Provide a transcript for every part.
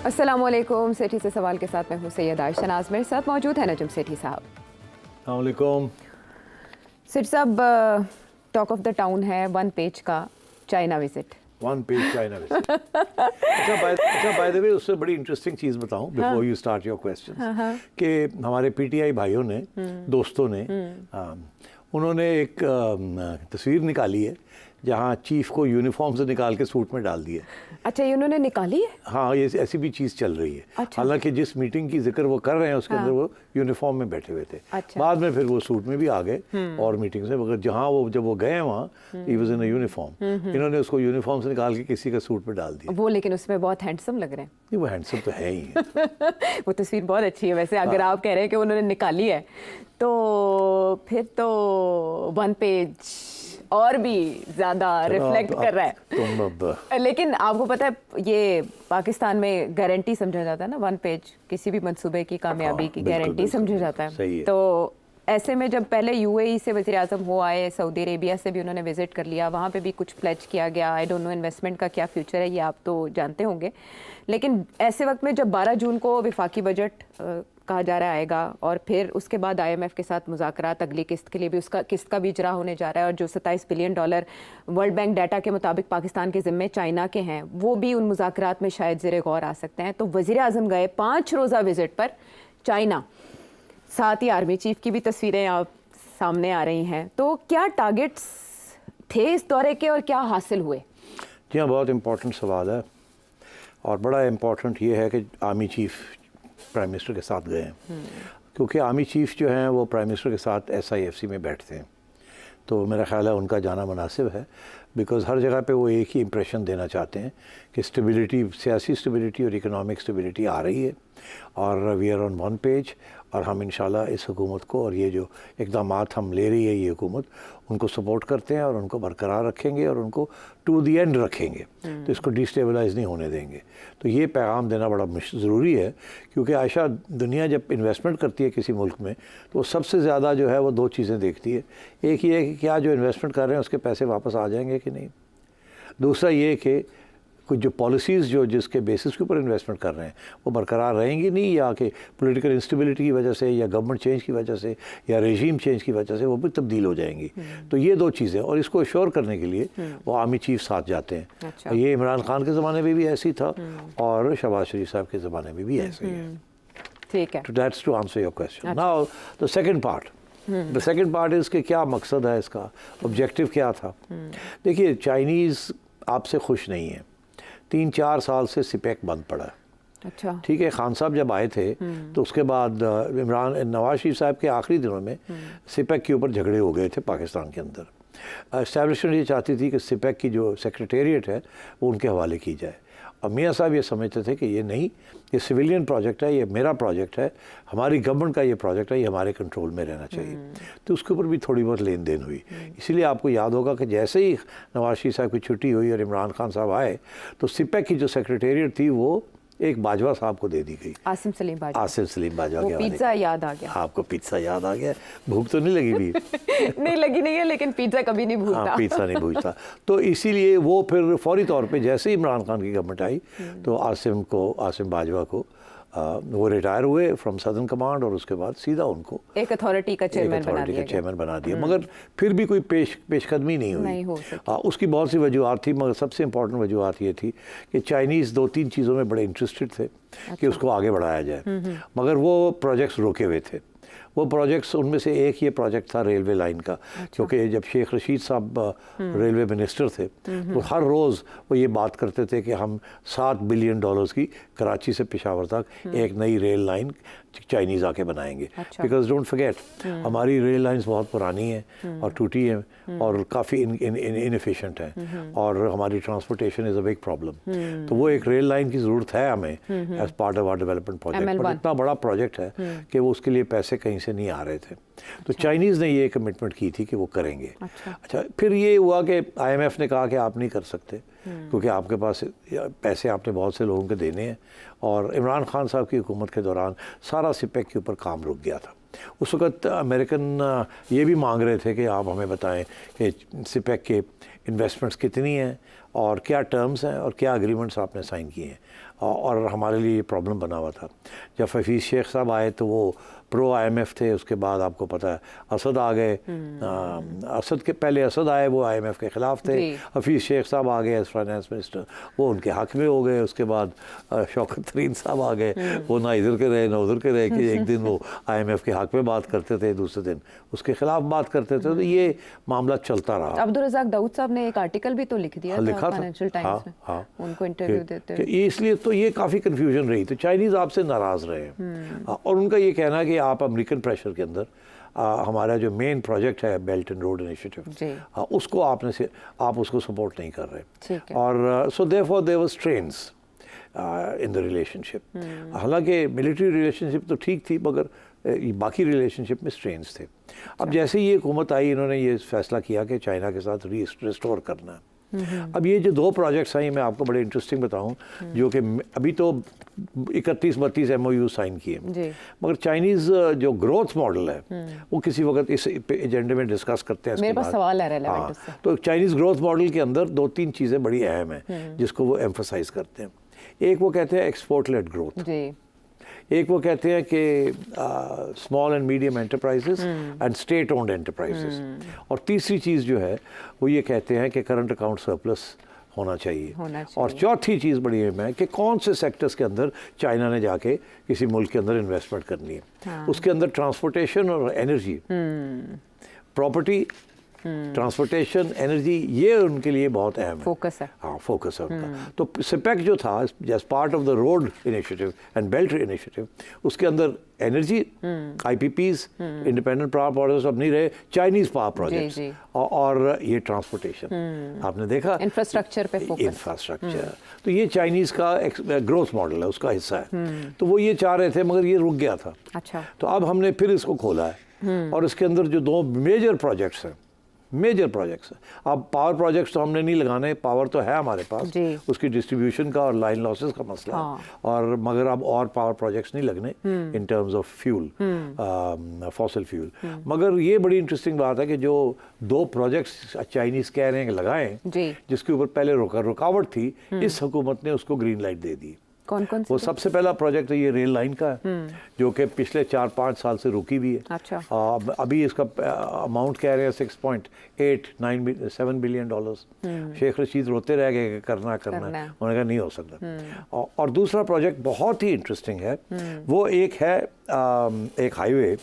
अस्सलामुअलैकुम। सेठी से सवाल के साथ मैं हूँ सैयद आयशा नाज, मेरे साथ मौजूद है नजम सेठी साहब। अस्सलामुअलैकुम। सेठी साहब, टॉक ऑफ द टाउन है वन पेज का China visit. One page China visit. अच्छा बाय द वे, उससे बड़ी इंटरेस्टिंग चीज़ बताऊं before you start your question, कि हमारे पीटीआई भाइयों ने, दोस्तों ने, उन्होंने एक तस्वीर निकाली है जहाँ चीफ को यूनिफॉर्म से निकाल के सूट में डाल दिया। अच्छा, ये उन्होंने निकाली है? हाँ, ये ऐसी भी चीज़ चल रही है। अच्छा। हालांकि जिस मीटिंग की जिक्र वो कर रहे हैं उसके अंदर वो यूनिफॉर्म में बैठे हुए थे। अच्छा। बाद में फिर वो सूट में भी आ गए और मीटिंग से, मगर जहाँ वो जब वो गए वहाँ he was in a uniform. इन्होंने उसको यूनिफॉर्म से निकाल के किसी का सूट में डाल दिया। वो लेकिन उसमें बहुत हैंडसम लग रहे हैं। नहीं, वो हैंडसम तो है ही। वो तस्वीर बहुत अच्छी है वैसे। अगर आप कह रहे हैं कि उन्होंने निकाली है तो फिर तो वन पेज और भी ज़्यादा रिफ्लेक्ट कर रहा है। तुम अब लेकिन आपको पता है, ये पाकिस्तान में गारंटी समझा जाता है ना, वन पेज किसी भी मंसूबे की कामयाबी की गारंटी समझा जाता है। सही है। तो ऐसे में जब पहले यूएई से वज़ीर आज़म हो आए, सऊदी अरेबिया से भी उन्होंने विज़िट कर लिया, वहाँ पे भी कुछ प्लेज किया गया। आई डोंट नो इन्वेस्टमेंट का क्या फ्यूचर है, ये आप तो जानते होंगे। लेकिन ऐसे वक्त में जब 12 जून को वफाकी बजट कहा जा रहा आएगा और फिर उसके बाद IMF के साथ मुज़ाकरात अगली किस्त के लिए भी, उसका किस्त का भी इजरा होने जा रहा है, और जो $27 बिलियन वर्ल्ड बैंक डाटा के मुताबिक पाकिस्तान के ज़िम्मे चाइना के हैं, वो भी उन मुज़ाकरात में शायद ज़ेरे गौर आ सकते हैं। तो वज़ीर आज़म गए 5 रोज़ा विज़िट पर चाइना, साथ ही आर्मी चीफ की भी तस्वीरें आप सामने आ रही हैं। तो क्या टारगेट्स थे इस दौरे के और क्या हासिल हुए? जी हाँ, बहुत इम्पोर्टेंट सवाल है और बड़ा इम्पोर्टेंट ये है कि आर्मी चीफ प्राइम मिनिस्टर के साथ गए हैं, क्योंकि आर्मी चीफ जो हैं वो प्राइम मिनिस्टर के साथ SIFC में बैठते हैं। तो मेरा ख्याल है उनका जाना मुनासिब है, बिकॉज़ हर जगह पे वो एक ही इम्प्रेशन देना चाहते हैं कि स्टेबिलिटी, सियासी स्टेबिलिटी और इकोनॉमिक स्टेबिलिटी आ रही है और we are on one page. और हम इंशाल्लाह इस हुकूमत को और ये जो इक़दामात हम ले रही है ये हुकूमत, उनको सपोर्ट करते हैं और उनको बरकरार रखेंगे और उनको टू द एंड रखेंगे। तो इसको डिस्टेबलाइज़ नहीं होने देंगे। तो ये पैगाम देना बड़ा ज़रूरी है, क्योंकि आयशा, दुनिया जब इन्वेस्टमेंट करती है किसी मुल्क में तो वो सबसे ज़्यादा जो है वो 2 चीज़ें देखती है। एक ये है कि क्या जो इन्वेस्टमेंट कर रहे हैं उसके पैसे वापस आ जाएंगे कि नहीं। दूसरा ये कि कुछ जो पॉलिसीज़ जो जिसके बेसिस के ऊपर इन्वेस्टमेंट कर रहे हैं वो बरकरार रहेंगी नहीं, या कि पॉलिटिकल इंस्टेबिलिटी की वजह से या गवर्नमेंट चेंज की वजह से या रेजीम चेंज की वजह से वो भी तब्दील हो जाएंगी। तो ये 2 चीज़ें, और इसको अश्योर करने के लिए वो आर्मी चीफ साथ जाते हैं। अच्छा। ये इमरान खान के ज़माने में भी ऐसे ही था और शहबाज शरीफ साहब के ज़माने में भी ऐसे ही है। ठीक है। तो that's to answer your question. Now the second part is कि क्या मकसद है इसका, ऑब्जेक्टिव क्या था। देखिए, चाइनीज़ आपसे खुश नहीं है। 3-4 साल से सिपेक बंद पड़ा है। अच्छा। ठीक है, खान साहब जब आए थे तो उसके बाद नवाज शरीफ साहब के आखिरी दिनों में सिपेक के ऊपर झगड़े हो गए थे पाकिस्तान के अंदर। एस्टैब्लिशमेंट ये चाहती थी कि सिपेक की जो सेक्रेटेरिएट है वो उनके हवाले की जाए, और मियाँ साहब ये समझते थे कि ये नहीं, ये सिविलियन प्रोजेक्ट है, ये मेरा प्रोजेक्ट है, हमारी गवर्नमेंट का ये प्रोजेक्ट है, ये हमारे कंट्रोल में रहना चाहिए। तो उसके ऊपर भी थोड़ी बहुत लेन देन हुई। इसीलिए आपको याद होगा कि जैसे ही नवाज शरीफ साहब की छुट्टी हुई और इमरान खान साहब आए तो सिपेक की जो सेक्रेटेरिएट थी वो एक बाजवा साहब को दे दी गई। आसिम सलीम बाजवा। आसिम सलीम बाजवा के पिज्ज़ा याद आ गया। आपको पिज्ज़ा याद आ गया? भूख तो नहीं लगी भी? नहीं लगी नहीं है, लेकिन पिज्ज़ा कभी नहीं भूलता। हाँ, पिज्ज़ा नहीं भूलता। तो इसीलिए वो फिर फौरी तौर पे जैसे ही इमरान खान की गवर्नमेंट आई तो आसिम बाजवा को वो रिटायर हुए फ्रॉम सदर्न कमांड, और उसके बाद सीधा उनको एक अथॉरिटी का चेयरमैन बना दिया। मगर फिर भी कोई पेशकदमी नहीं हुई। उसकी बहुत सी वजूहत थी, मगर सबसे इम्पोर्टेंट वजूहत ये थी कि चाइनीज़ 2-3 चीज़ों में बड़े इंटरेस्टेड थे कि उसको आगे बढ़ाया जाए, मगर वो प्रोजेक्ट्स रोके हुए थे। वो प्रोजेक्ट्स, उनमें से एक ये प्रोजेक्ट था रेलवे लाइन का। क्योंकि जब शेख रशीद साहब रेलवे मिनिस्टर थे तो हर रोज़ वो ये बात करते थे कि हम $7 बिलियन की कराची से पेशावर तक एक नई रेल लाइन चाइनीज़ आके बनाएंगे। बिकॉज डोंट फॉरगेट, हमारी रेल लाइंस बहुत पुरानी हैं और टूटी हैं और काफ़ी इनएफिशिएंट हैं, और हमारी transportation is a big problem. तो वो एक रेल लाइन की ज़रूरत है हमें as part of our development project. पर इतना बड़ा प्रोजेक्ट है कि वो उसके लिए पैसे कहीं से नहीं आ रहे थे। तो चाइनीज़ ने ये कमिटमेंट की थी कि वो करेंगे। अच्छा, फिर ये हुआ कि IMF ने कहा कि आप नहीं कर सकते, क्योंकि आपके पास पैसे आपने बहुत से लोगों के देने हैं, और इमरान खान साहब की हुकूमत के दौरान सारा सिपेक के ऊपर काम रुक गया था। उस वक़्त अमेरिकन ये भी मांग रहे थे कि आप हमें बताएं कि सिपेक के इन्वेस्टमेंट्स कितनी हैं और क्या टर्म्स हैं और क्या एग्रीमेंट्स आपने साइन किए हैं। और हमारे लिए ये प्रॉब्लम बना हुआ था। जब हफीज़ शेख साहब आए तो वो प्रो IMF थे, उसके बाद आपको पता है असद आ गए, असद के पहले असद आए, वो IMF के ख़िलाफ़ थे। हफीज़ शेख साहब आ गए एज फाइनेंस मिनिस्टर, वो उनके हक़ में हो गए। उसके बाद शौकत तरीन साहब आ गए, वो ना इधर के रहे ना उधर के रहे, कि एक दिन वो IMF के हक़ में बात करते थे, दूसरे दिन उसके ख़िलाफ़ बात करते थे। तो ये मामला चलता रहा। अब्दुल रज़ाक दाऊद साहब ने एक आर्टिकल भी तो लिख दिया था फाइनेंशियल टाइम्स में, उनको इंटरव्यू देते हुए। इसलिए तो ये काफ़ी कन्फ्यूजन रही। तो चाइनीज़ आपसे नाराज़ रहे हैं और उनका ये कहना है कि आप अमेरिकन प्रेशर के अंदर हमारा जो मेन प्रोजेक्ट है बेल्ट एंड रोड इनिशिएटिव, उसको आप उसको सपोर्ट नहीं कर रहे। और so therefore there was strains in the relationship. हालांकि मिलिट्री रिलेशनशिप तो ठीक थी, मगर बाकी रिलेशनशिप में स्ट्रेन्स थे। अब जैसे ये हुकूमत आई, इन्होंने ये फैसला किया कि चाइना के साथ रिस्टोर करना है। अब ये जो 2 प्रोजेक्ट्स हैं, मैं आपको बड़े इंटरेस्टिंग बताऊं, जो कि अभी तो 31-32 MOU साइन किए, मगर चाइनीज़ जो ग्रोथ मॉडल है वो किसी वक्त इस एजेंडे में डिस्कस करते हैं। मेरे पास सवाल है रेलेवेंट उससे। तो चाइनीज़ ग्रोथ मॉडल के अंदर 2-3 चीज़ें बड़ी अहम हैं जिसको वो एम्फोसाइज करते हैं। एक वो कहते हैं एक्सपोर्ट लेड ग्रोथ, एक वो कहते हैं कि small and medium enterprises and state owned enterprises, और तीसरी चीज़ जो है वो ये कहते हैं कि करंट अकाउंट सरप्लस होना चाहिए। और चौथी चीज़ बड़ी अहम है कि कौन से सेक्टर्स के अंदर चाइना ने जाके किसी मुल्क के अंदर इन्वेस्टमेंट करनी है। उसके अंदर ट्रांसपोर्टेशन और एनर्जी, प्रॉपर्टी, ट्रांसपोर्टेशन, एनर्जी, ये उनके लिए बहुत अहम है, फोकस है। हाँ, फोकस है उनका। तो सिपेक जो था as part of the road initiative and belt initiative, उसके अंदर energy, IPPs, independent power projects अब नहीं रहे, चाइनीज पावर प्रोजेक्ट्स, और ये ट्रांसपोर्टेशन आपने देखा, इंफ्रास्ट्रक्चर पे फोकस, इंफ्रास्ट्रक्चर। तो ये चाइनीज का ग्रोथ मॉडल है, उसका हिस्सा है। तो वो ये चाह रहे थे, मगर ये रुक गया था। अच्छा। तो अब हमने फिर इसको खोला है, और इसके अंदर जो 2 मेजर प्रोजेक्ट्स हैं, मेजर प्रोजेक्ट्स। अब पावर प्रोजेक्ट्स तो हमने नहीं लगाने, पावर तो है हमारे पास, उसकी डिस्ट्रीब्यूशन का और लाइन लॉसेस का मसला है, और मगर अब और पावर प्रोजेक्ट्स नहीं लगने in terms of fuel, fossil fuel. मगर ये बड़ी इंटरेस्टिंग बात है कि जो 2 प्रोजेक्ट्स चाइनीज कह रहे हैं कि लगाएं, जिसके ऊपर पहले रुकावट थी, इस हुकूमत ने उसको ग्रीन लाइट दे दी। कौन-कौन से? वो सबसे पहला प्रोजेक्ट ये रेल लाइन का है, जो कि पिछले 4-5 साल से रुकी हुई है। अच्छा। अभी इसका अमाउंट कह रहे हैं $6.8-9-7 बिलियन। शेख रशीद रोते रह गए कि करना उन्होंने कहा नहीं हो सकता। और दूसरा प्रोजेक्ट बहुत ही इंटरेस्टिंग है, वो एक है एक हाईवे,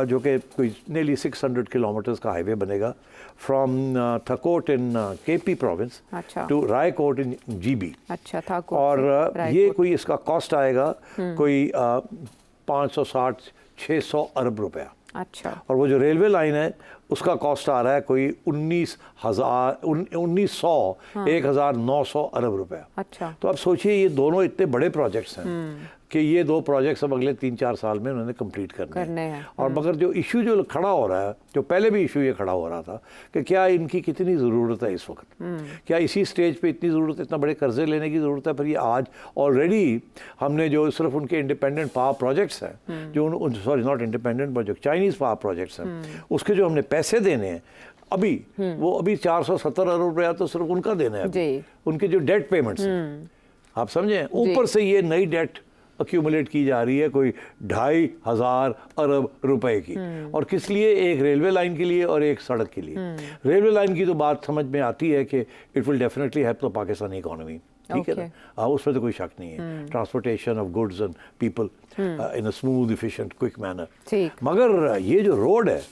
जो कि कोई nearly 600 किलोमीटर्स का हाईवे बनेगा from Thakot in KP province to Raikot in GB। अच्छा, थकोट। और ये कोई इसका कॉस्ट आएगा कोई 560-600 अरब रुपया। अच्छा। और वो जो रेलवे लाइन है उसका कॉस्ट आ रहा है कोई 1900 अरब रुपया। अच्छा। तो अब सोचिए ये दोनों इतने बड़े प्रोजेक्ट्स हैं कि ये 2 प्रोजेक्ट्स अब अगले 3-4 साल में उन्होंने कंप्लीट करने हैं। और मगर जो इशू जो खड़ा हो रहा है, जो पहले भी इशू ये खड़ा हो रहा था कि क्या इनकी कितनी ज़रूरत है इस वक्त, क्या इसी स्टेज पे इतनी ज़रूरत है, इतना बड़े कर्जे लेने की ज़रूरत है। पर ये आज ऑलरेडी हमने जो सिर्फ उनके इंडिपेंडेंट पावर प्रोजेक्ट्स हैं, जो सॉरी नॉट इंडिपेंडेंट बट जो चाइनीज़ पावर प्रोजेक्ट्स हैं, उसके जो हमने पैसे देने हैं अभी, वो अभी 470 अरब रुपया तो सिर्फ उनका देना है, उनके जो डेट पेमेंट्स हैं, आप समझें। ऊपर से ये नई डेट अक्यूमुलेट की जा रही है कोई 2,500 अरब रुपए की, और किस लिए? एक रेलवे लाइन के लिए और एक सड़क के लिए। रेलवे लाइन की तो बात समझ में आती है कि it will definitely help the Pakistani economy, ठीक है ना, उसमें तो कोई शक नहीं है। Transportation of goods and people in a smooth, efficient, quick manner. मगर ये जो रोड है,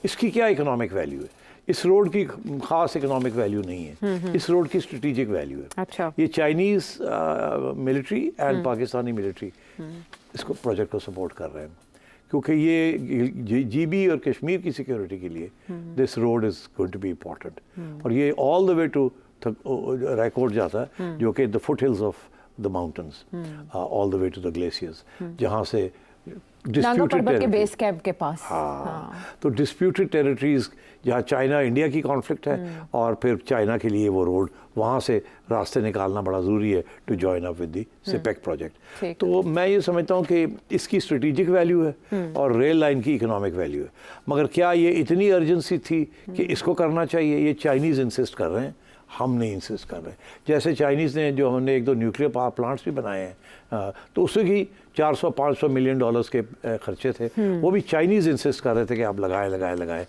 इसकी क्या इकोनॉमिक वैल्यू है? इस रोड की खास इकोनॉमिक वैल्यू नहीं है, इस रोड की स्ट्रेटेजिक वैल्यू है। अच्छा। ये Chinese military and Pakistani military इसको प्रोजेक्ट को सपोर्ट कर रहे हैं, क्योंकि ये GB और कश्मीर की सिक्योरिटी के लिए this road is going to be important. और ये all the way to Raikot जाता है, जो कि the foothills of the mountains, all the way to the glaciers, जहाँ से डिस्प्यूटेड के बेस कैंप के पास। हाँ। तो डिस्प्यूटेड टेरिटरीज जहाँ चाइना इंडिया की कॉन्फ्लिक्ट है, और फिर चाइना के लिए वो रोड वहाँ से रास्ते निकालना बड़ा ज़रूरी है to join up with the CPEC project. तो मैं ये समझता हूँ कि इसकी स्ट्रेटेजिक वैल्यू है और रेल लाइन की इकोनॉमिक वैल्यू है। मगर क्या ये इतनी अर्जेंसी थी कि इसको करना चाहिए? ये चाइनीज़ इंसिस्ट कर रहे हैं, हम नहीं इंसिस्ट कर रहे। जैसे चाइनीज़ ने जो हमने एक दो न्यूक्लियर पावर प्लांट्स भी बनाए हैं, तो उससे भी 400-500 मिलियन डॉलर्स के खर्चे थे, वो भी चाइनीज़ इंसिस्ट कर रहे थे कि आप लगाए।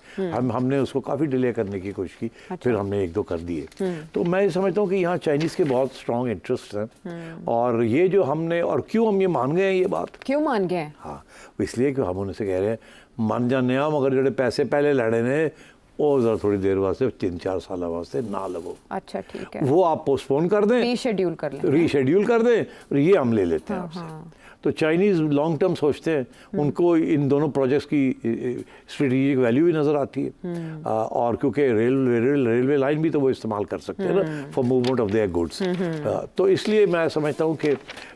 हमने उसको काफ़ी डिले करने की कोशिश की, फिर हमने एक दो कर दिए। तो मैं समझता हूँ कि यहाँ चाइनीज़ के बहुत स्ट्रॉन्ग इंटरेस्ट हैं, और ये जो हमने, और क्यों हम ये मान गए हैं, ये बात क्यों मान गए हैं? हाँ, इसलिए कि हम उनसे कह रहे हैं मान जाने आ, मगर जो पैसे पहले लड़े ने वो ज़रा थोड़ी देर वास्ते 3-4 साल वास्ते ना लगो। अच्छा, ठीक है, वो आप पोस्टपोन कर दें, रीशेड्यूल कर दें, और ये हम ले लेते हैं आपसे। तो चाइनीज़ लॉन्ग टर्म सोचते हैं, उनको इन दोनों प्रोजेक्ट्स की स्ट्रेटेजिक वैल्यू भी नज़र आती है, और क्योंकि रेलवे लाइन भी तो वो इस्तेमाल कर सकते हैं ना for movement of their goods. तो इसलिए मैं समझता हूँ कि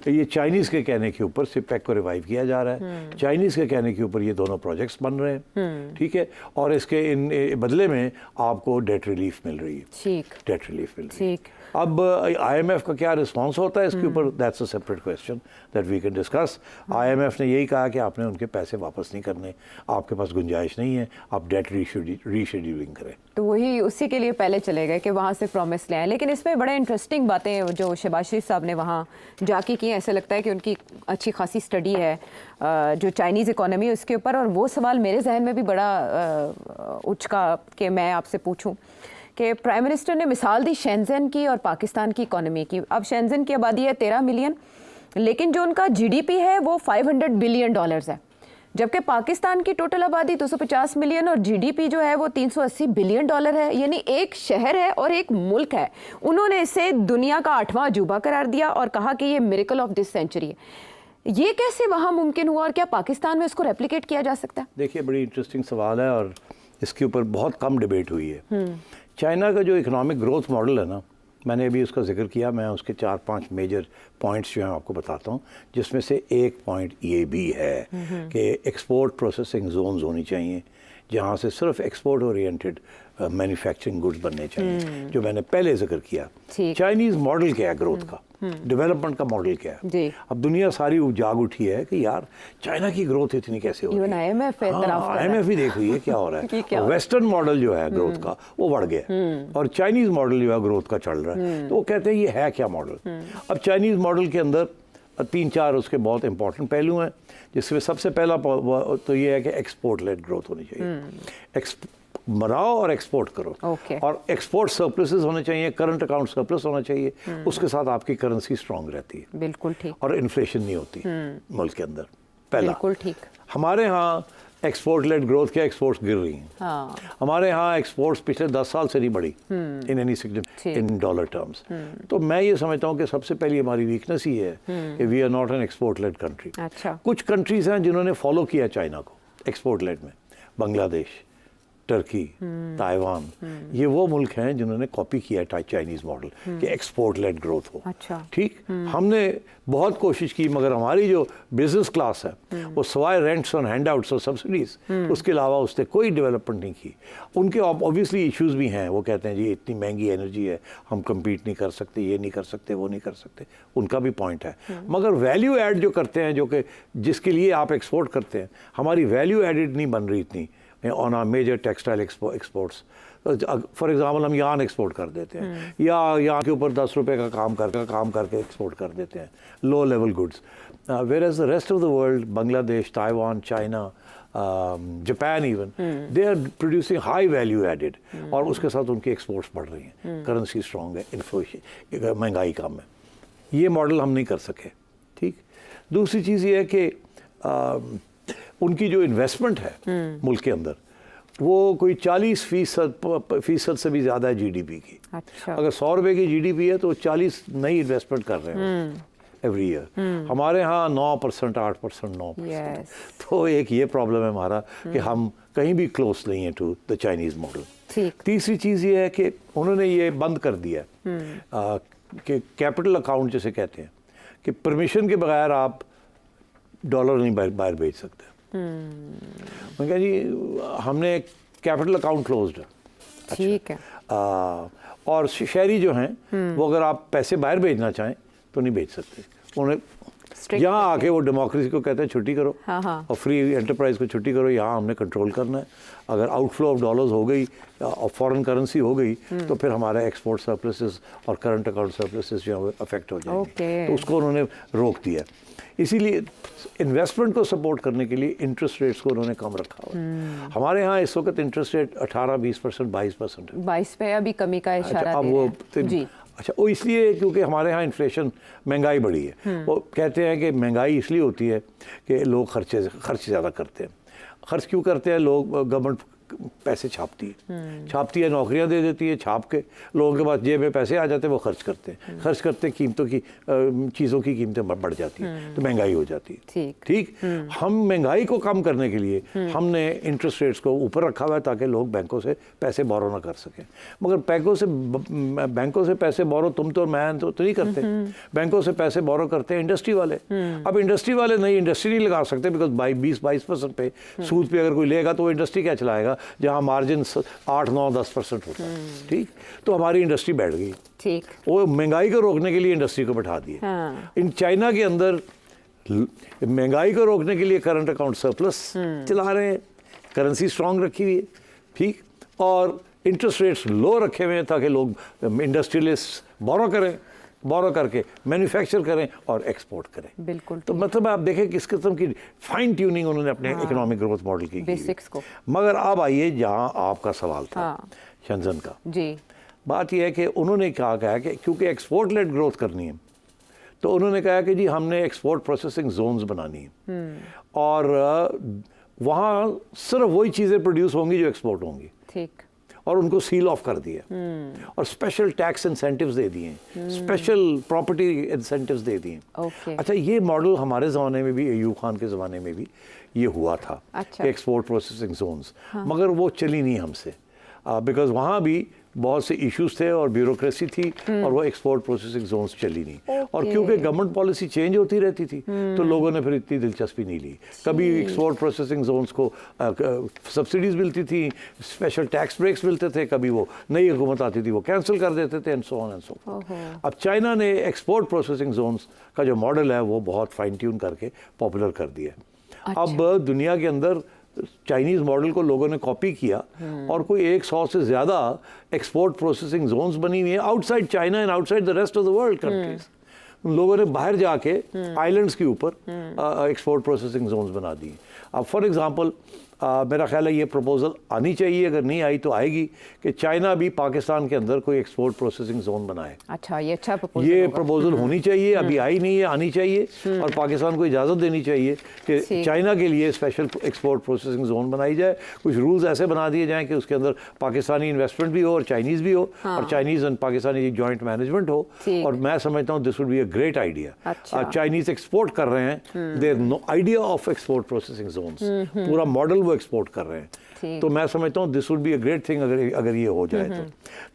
ये चाइनीज़ के कहने के ऊपर सिपेक को रिवाइव किया जा रहा है, चाइनीज़ के कहने के ऊपर ये दोनों प्रोजेक्ट्स बन रहे हैं, ठीक है, और इसके इन बदले में आपको डेट रिलीफ मिल रही है। ठीक, डेट रिलीफ मिल रही है। ठीक। अब IMF का क्या रिस्पांस होता है इसके ऊपर, that's a separate question that we can discuss. IMF ने यही कहा कि आपने उनके पैसे वापस नहीं करने, आपके पास गुंजाइश नहीं है, आप डेट रीशेड्यूलिंग करें। तो वही उसी के लिए पहले चले गए कि वहाँ से प्रॉमिस ले आए। लेकिन इसमें बड़े इंटरेस्टिंग बातें जो शहबाज शरीफ साहब ने वहाँ जाके की, ऐसा लगता है कि उनकी अच्छी खासी स्टडी है जो चाइनीज़ इकोनॉमी है उसके ऊपर। और वो सवाल मेरे जहन में भी बड़ा उचका कि मैं आपसे पूछूं कि प्राइम मिनिस्टर ने मिसाल दी शेंजन की और पाकिस्तान की इकोनॉमी की। अब शेंजन की आबादी है 13 मिलियन, लेकिन जो उनका GDP है वो $500 बिलियन है, जबकि पाकिस्तान की टोटल आबादी 250 मिलियन और GDP जो है वो $380 बिलियन है। यानी एक शहर है और एक मुल्क है। उन्होंने इसे दुनिया का 8वां अजूबा करार दिया और कहा कि ये मिरेकल ऑफ दिस सेंचुरी है। ये कैसे वहाँ मुमकिन हुआ और क्या पाकिस्तान में इसको रेप्लिकेट किया जा सकता है? देखिए, बड़ी इंटरेस्टिंग सवाल है और इसके ऊपर बहुत कम डिबेट हुई है। चाइना का जो इकोनॉमिक ग्रोथ मॉडल है ना, मैंने अभी उसका जिक्र किया, मैं उसके 4-5 मेजर पॉइंट्स जो हैं आपको बताता हूँ, जिसमें से एक पॉइंट ये भी है कि एक्सपोर्ट प्रोसेसिंग जोन्स होनी चाहिए, जहाँ से सिर्फ एक्सपोर्ट ओरिएंटेड मैन्युफैक्चरिंग गुड्स बनने चाहिए, जो मैंने पहले जिक्र किया। चाइनीज़ मॉडल क्या है ग्रोथ का, डेवलपमेंट का मॉडल क्या है? अब दुनिया सारी जाग उठी है कि यार चाइना की ग्रोथ इतनी कैसे हो रही है। IMF भी देख रही है क्या हो रहा है। वेस्टर्न मॉडल जो है ग्रोथ का वो बढ़ गया और चाइनीज़ मॉडल जो है ग्रोथ का चल रहा है। तो वो कहते हैं ये है क्या मॉडल। अब चाइनीज़ मॉडल के अंदर 3-4 उसके बहुत इंपॉर्टेंट पहलू हैं, जिसमें सबसे पहला तो ये है कि एक्सपोर्ट लेड ग्रोथ होनी चाहिए। बनाओ और एक्सपोर्ट करो, और एक्सपोर्ट सरप्लसेस होने चाहिए, करंट अकाउंट सरप्लस होना चाहिए, उसके साथ आपकी करेंसी स्ट्रांग रहती है, बिल्कुल ठीक, और इन्फ्लेशन नहीं होती मुल्क के अंदर। पहला, बिल्कुल ठीक। हमारे यहाँ एक्सपोर्ट लेड ग्रोथ के एक्सपोर्ट्स गिर रही हैं। हमारे यहाँ एक्सपोर्ट्स पिछले 10 साल से नहीं बढ़ी in any significant in dollar terms. तो मैं ये समझता हूँ कि सबसे पहली हमारी वीकनेस ही है कि we are not an export led country. कुछ कंट्रीज हैं जिन्होंने फॉलो किया चाइना को एक्सपोर्ट लेड में, बांग्लादेश, टर्की, ताइवान, ये वो मुल्क हैं जिन्होंने कॉपी किया चाइनीज़ मॉडल कि एक्सपोर्ट लेड ग्रोथ हो। ठीक, हमने बहुत कोशिश की, मगर हमारी जो बिजनेस क्लास है वो सवाए रेंट्स और हैंडआउट्स और सब्सिडीज उसके अलावा उसने कोई डेवलपमेंट नहीं की। उनके ऑब्वियसली इश्यूज भी हैं, वो कहते हैं जी इतनी महंगी एनर्जी है, हम कम्पीट नहीं कर सकते, ये नहीं कर सकते, वो नहीं कर सकते, उनका भी पॉइंट है। मगर वैल्यू एड जो करते हैं, जो कि जिसके लिए आप एक्सपोर्ट करते हैं, हमारी वैल्यू एडिड नहीं बन रही इतनी on a major textile exports. For example हम यार्न एक्सपोर्ट कर देते हैं, या यहाँ के ऊपर 10 रुपए का काम करके एक्सपोर्ट कर देते हैं, low level goods. Whereas the rest of the world, Bangladesh, Taiwan, China, Japan even, they are producing high value added, और उसके साथ उनकी एक्सपोर्ट्स बढ़ रही हैं, करेंसी स्ट्रॉन्ग है, इन्फ्लेशन, महंगाई कम है। ये मॉडल हम नहीं कर सके। ठीक, दूसरी चीज़ ये है कि उनकी जो इन्वेस्टमेंट है मुल्क के अंदर, वो कोई 40% से भी ज़्यादा है GDP की। अगर 100 रुपए की GDP है तो 40 नई इन्वेस्टमेंट कर रहे हैं एवरी ईयर। हमारे यहाँ 9%, 8%, 9%। तो एक ये प्रॉब्लम है हमारा कि हम कहीं भी क्लोज नहीं है टू द चाइनीज़ मॉडल। तीसरी चीज़ ये है कि उन्होंने ये बंद कर दिया कि कैपिटल अकाउंट जिसे कहते हैं, कि परमिशन के बगैर आप डॉलर नहीं बाहर भेज सकते। मैं कहा जी हमने कैपिटल अकाउंट क्लोज्ड है। ठीक है। और शहरी जो हैं वो अगर आप पैसे बाहर भेजना चाहें तो नहीं भेज सकते। उन्हें यहाँ आके वो डेमोक्रेसी को कहते हैं छुट्टी करो, हाँ। और फ्री एंटरप्राइज को छुट्टी करो, यहाँ हमने कंट्रोल करना है। अगर आउटफ्लो ऑफ डॉलर्स हो गई और फॉरेन करेंसी हो गई तो फिर हमारे एक्सपोर्ट सरप्लसेस और करंट अकाउंट सरप्लसेस जो है अफेक्ट हो जाएंगे। तो उसको उन्होंने रोक दिया। इसीलिए इन्वेस्टमेंट को सपोर्ट करने के लिए इंटरेस्ट रेट्स को उन्होंने कम रखा हुआ है। हमारे यहाँ इस वक्त इंटरेस्ट रेट 18-20%, 22% है। 22 पे अभी कमी का इशारा अब वो अच्छा, वो इसलिए क्योंकि हमारे यहाँ इन्फ्लेशन, महंगाई बढ़ी है। वो कहते हैं कि महंगाई इसलिए होती है कि लोग खर्च ज़्यादा करते हैं। खर्च क्यों करते हैं लोग? गवर्नमेंट पैसे छापती है, नौकरियां दे देती है, छाप के लोगों के पास जेब में पैसे आ जाते हैं, वो खर्च करते कीमतों की चीज़ों की कीमतें बढ़ जाती हैं, तो महंगाई हो जाती है। ठीक। हम महंगाई को कम करने के लिए हमने इंटरेस्ट रेट्स को ऊपर रखा हुआ है ताकि लोग बैंकों से पैसे बोरो ना कर सकें। मगर बैंकों से पैसे बोरो तुम तो मैं तो नहीं करते। बैंकों से पैसे बोरो करते हैं इंडस्ट्री वाले। अब इंडस्ट्री वाले इंडस्ट्री नहीं लगा सकते, बिकॉज 20-22% पे सूद पे अगर कोई लेगा तो वो इंडस्ट्री क्या चलाएगा जहां मार्जिन 8-9-10% होता है। ठीक। तो हमारी इंडस्ट्री बैठ गई। ठीक। वो महंगाई को रोकने के लिए इंडस्ट्री को बैठा दिए। इन चाइना के अंदर महंगाई को रोकने के लिए करंट अकाउंट सरप्लस चला रहे हैं, करेंसी स्ट्रांग रखी हुई है। ठीक। और इंटरेस्ट रेट्स लो रखे हुए हैं ताकि लोग इंडस्ट्रियलिस्ट बोरो करके मैन्युफैक्चर करें और एक्सपोर्ट करें। बिल्कुल। तो मतलब आप देखें किस किस्म की फाइन ट्यूनिंग उन्होंने अपने इकोनॉमिक ग्रोथ मॉडल की बेसिक्स को। मगर अब आइए जहां आपका सवाल था शंजन का जी। बात यह है कि उन्होंने क्या कहा कि क्योंकि एक्सपोर्ट लेड ग्रोथ करनी है तो उन्होंने कहा कि जी हमने एक्सपोर्ट प्रोसेसिंग जोन्स बनानी है और वहाँ सिर्फ वही चीज़ें प्रोड्यूस होंगी जो एक्सपोर्ट होंगी। ठीक। और उनको सील ऑफ कर दिया और स्पेशल टैक्स इंसेंटिव्स दे दिए, स्पेशल प्रॉपर्टी इंसेंटिव्स दे दिए। अच्छा, ये मॉडल हमारे ज़माने में भी, अयूब खान के ज़माने में भी ये हुआ था। अच्छा। Export processing zones. मगर वो चली नहीं हमसे, बिकॉज वहाँ भी बहुत से इश्यूज थे और ब्यूरोक्रेसी थी और वो एक्सपोर्ट प्रोसेसिंग जोन्स चली नहीं। और क्योंकि गवर्नमेंट पॉलिसी चेंज होती रहती थी तो लोगों ने फिर इतनी दिलचस्पी नहीं ली। कभी एक्सपोर्ट प्रोसेसिंग जोन्स को सब्सिडीज मिलती थी, स्पेशल टैक्स ब्रेक्स मिलते थे, कभी वो नई हुकूमत आती थी वो कैंसिल कर देते थे, and so on and so fourth. अब चाइना ने एक्सपोर्ट प्रोसेसिंग जोन्स का जो मॉडल है वो बहुत फाइन ट्यून करके पॉपुलर कर दिया। अच्छा। अब दुनिया के अंदर चाइनीज़ मॉडल को लोगों ने कॉपी किया और कोई 100 से ज़्यादा एक्सपोर्ट प्रोसेसिंग जोन्स बनी हुई हैं outside China and outside the rest of the world countries. लोगों ने बाहर जाके आइलैंड्स के ऊपर एक्सपोर्ट प्रोसेसिंग जोन्स बना दी। अब फॉर एग्जांपल मेरा ख्याल है ये प्रपोजल आनी चाहिए, अगर नहीं आई तो आएगी, कि चाइना भी पाकिस्तान के अंदर कोई एक्सपोर्ट प्रोसेसिंग जोन बनाए। अच्छा, ये अच्छा प्रपोजल, ये प्रपोजल होनी चाहिए, अभी आई नहीं है, आनी चाहिए और पाकिस्तान को इजाज़त देनी चाहिए कि चाइना के लिए स्पेशल एक्सपोर्ट प्रोसेसिंग जोन बनाई जाए। कुछ रूल्स ऐसे बना दिए जाएँ कि उसके अंदर पाकिस्तानी इन्वेस्टमेंट भी हो और चाइनीज़ भी हो और Chinese and Pakistani joint management हो। और मैं समझता हूँ this would be a great idea. Chinese export कर रहे हैं, there no idea of export processing zones, पूरा मॉडल वो एक्सपोर्ट कर रहे हैं। तो मैं समझता हूँ this would be a great thing अगर ये हो जाए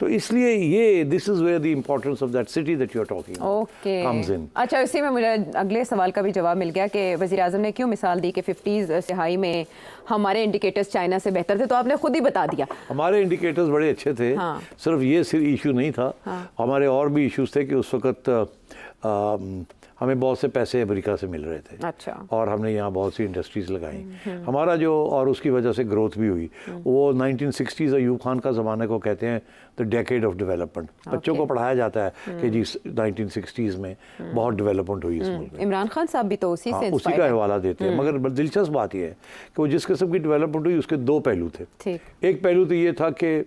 तो इसलिए ये this is where the importance of that city that you are talking comes इन। अच्छा, इसी में मुझे अगले सवाल का भी जवाब मिल गया कि वज़ीर आज़म ने क्यों मिसाल दी कि 50s से में हमारे इंडिकेटर्स चाइना से बेहतर थे, तो आपने खुद ही बता दिया। हमारे इंडिकेटर्स बड़े अच्छे थे। हाँ। सिर्फ ये इशू नहीं था। हाँ। हमारे और भी इश्यूज थे कि उस वक्त हमें बहुत से पैसे अमेरिका से मिल रहे थे। अच्छा। और हमने यहाँ बहुत सी इंडस्ट्रीज़ लगाई। हमारा जो, और उसकी वजह से ग्रोथ भी हुई। वो 1960s अयूब खान का ज़माने को कहते हैं द डेकेड ऑफ डेवलपमेंट। बच्चों को पढ़ाया जाता है कि जी 1960s में बहुत डेवलपमेंट हुई इस मुल्क में। इमरान खान साहब भी तो उसी से उसी का हवाला देते हैं। मगर दिलचस्प बात यह है कि वो जिस किस्म की डेवलपमेंट हुई उसके दो पहलू थे। एक पहलू तो ये था कि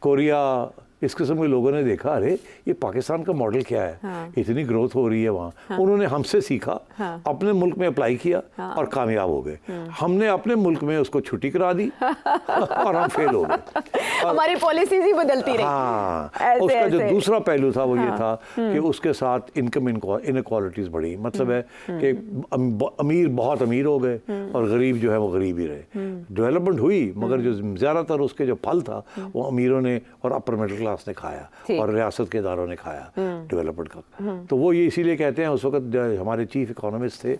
कोरिया, इस किस्म के लोगों ने देखा, अरे ये पाकिस्तान का मॉडल क्या है। हाँ। इतनी ग्रोथ हो रही है वहाँ। हाँ। उन्होंने हमसे सीखा। हाँ। अपने मुल्क में अप्लाई किया। हाँ। और कामयाब हो गए। हमने अपने मुल्क में उसको छुट्टी करा दी और हम फेल हो गए। हमारी पॉलिसीज ही बदलती रही। हाँ। उसका जो दूसरा पहलू था वो ये था कि उसके साथ इनकम इनक्वालिटीज बढ़ी। मतलब है कि अमीर बहुत अमीर हो गए और गरीब जो है वो गरीब ही रहे। डेवलपमेंट हुई मगर जो ज़्यादातर उसके जो फल था वो अमीरों ने और अपर मिडिल ने खाया और रियासत के इदारों ने खाया डेवलपमेंट का। तो वो ये इसीलिए कहते हैं, उस वक्त हमारे चीफ इकोनॉमिस्ट थे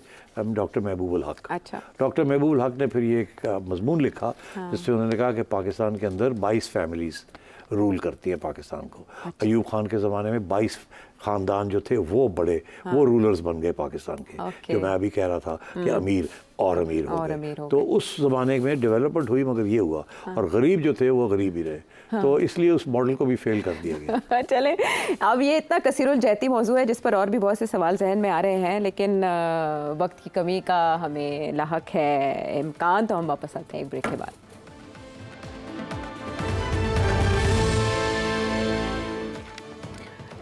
डॉक्टर महबूब उल हक। अच्छा। डॉक्टर महबूब उल हक ने फिर ये एक मजमून लिखा जिसमें उन्होंने कहा कि पाकिस्तान के अंदर 22 फैमिलीज रूल करती है पाकिस्तान को। अयूब खान के ज़माने में 22 ख़ानदान जो थे वो बड़े वो रूलर्स बन गए पाकिस्तान के, जो मैं अभी कह रहा था कि अमीर और अमीर हो गए। तो उस ज़माने में डेवलपमेंट हुई, मगर ये हुआ और गरीब जो थे वो गरीब ही रहे। तो इसलिए उस मॉडल को भी फेल कर दिया गया। चले, अब ये इतना कसीरुल जहती मौजू है जिस पर और भी बहुत से सवाल जहन में आ रहे हैं, लेकिन वक्त की कमी का हमें लाहक है इम्कान, तो हम वापस आते हैं एक ब्रेक के बाद।